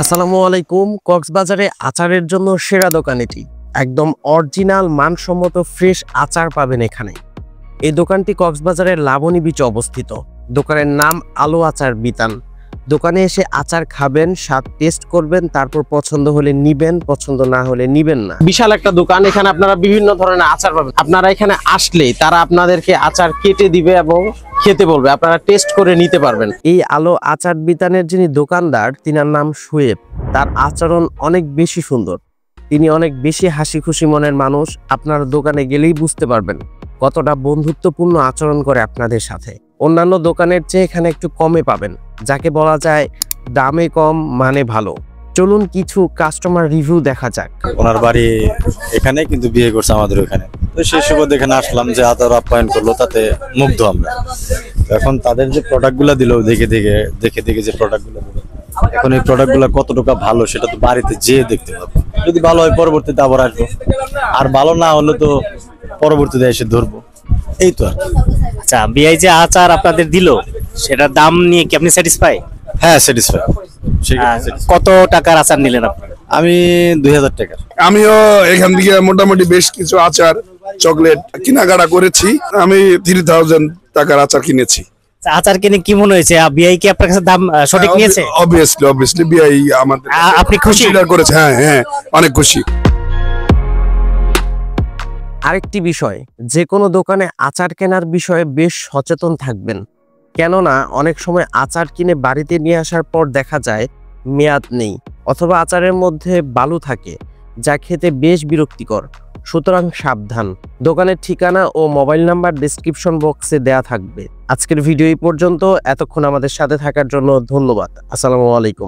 আসসালামু আলাইকুম। কক্সবাজারে আচারের জন্য সেরা দোকান এটি। একদম অরিজিনাল মানসম্মত ফ্রেশ আচার পাবেন এখানে। এই দোকানটি কক্সবাজারের লাবণী বিচে অবস্থিত। দোকানের নাম আলো আচার বিতান। দোকানে এসে আচার খাবেন, স্বাদ টেস্ট করবেন, তারপর পছন্দ হলে নিবেন, পছন্দ না হলে নিবেন না। বিশাল একটা দোকান, এখানে আপনারা বিভিন্ন ধরনের আচার পাবেন। আপনারা এখানে আসলেই তারা আপনাদেরকে আচার কেটে দিবে এবং খেতে বলবে, আপনারা টেস্ট করে নিতে পারবেন। এই আলো আচার বিতানের যিনি দোকানদার, তিনার নাম শোয়েব। তার আচরণ অনেক বেশি সুন্দর, তিনি অনেক বেশি হাসি খুশি মনের মানুষ। আপনার দোকানে গেলেই বুঝতে পারবেন কতটা বন্ধুত্বপূর্ণ আচরণ করে আপনাদের সাথে। অন্যান্য দোকানের চেয়ে এখানে একটু কমে পাবেন, যাকে বলা যায় দামে কম মানে ভালো। চলুন কিছু কাস্টমার রিভিউ দেখা যাক। ওনার বাড়ি এখানে, কিন্তু বিয়ে করছে আমাদের ওখানে। তো সেই সুবাদে এখানে আসলাম, যে আদর আপ্যায়ন করলো, তাতে মুগ্ধ আমরা। এখন তাদের যে প্রোডাক্টগুলো দিল, দেখে যে প্রোডাক্টগুলো দিল, এখন এই প্রোডাক্টগুলো কতটুকু ভালো সেটা তো বাড়িতে যেয়ে দেখতে পাবো। যদি ভালো হয় পরবর্তীতে আবার আসবো, আর ভালো না হলে তো পরবর্তীতে এসে ধরবো। এই তো আর কি। আচ্ছা, বিআই যে আচার আপনাদের দিল, সেটার দাম নিয়ে কি আপনি স্যাটিসফাই? হ্যাঁ, স্যাটিসফাই। কত টাকার আচার নিলেন আপনারা? আমি 2000 টাকার। আমিও এখান থেকে মোটামুটি বেশ কিছু আচার, চকলেট কেনাকাটা করেছি। আমি 3000 টাকার আচার কিনেছি। আচার কিনে কি মনে হয়েছে? বিআই কি আপনার কাছে দাম সঠিক নিয়েছে? অবভিয়াসলি বিআই আমাদের আপনি খুশি করেছে? হ্যাঁ, অনেক খুশি। আরেকটি বিষয়, যে কোনো দোকানে আচার কেনার বিষয়ে বেশ সচেতন থাকবেন। কেননা অনেক সময় আচার কিনে বাড়িতে নিয়ে আসার পর দেখা যায় মেয়াদ নেই, অথবা আচারের মধ্যে বালু থাকে, যা খেতে বেশ বিরক্তিকর। সুতরাং সাবধান। দোকানের ঠিকানা ও মোবাইল নাম্বার ডেসক্রিপশন বক্সে দেয়া থাকবে। আজকের ভিডিও এই পর্যন্ত। এতক্ষণ আমাদের সাথে থাকার জন্য ধন্যবাদ। আসসালামু আলাইকুম।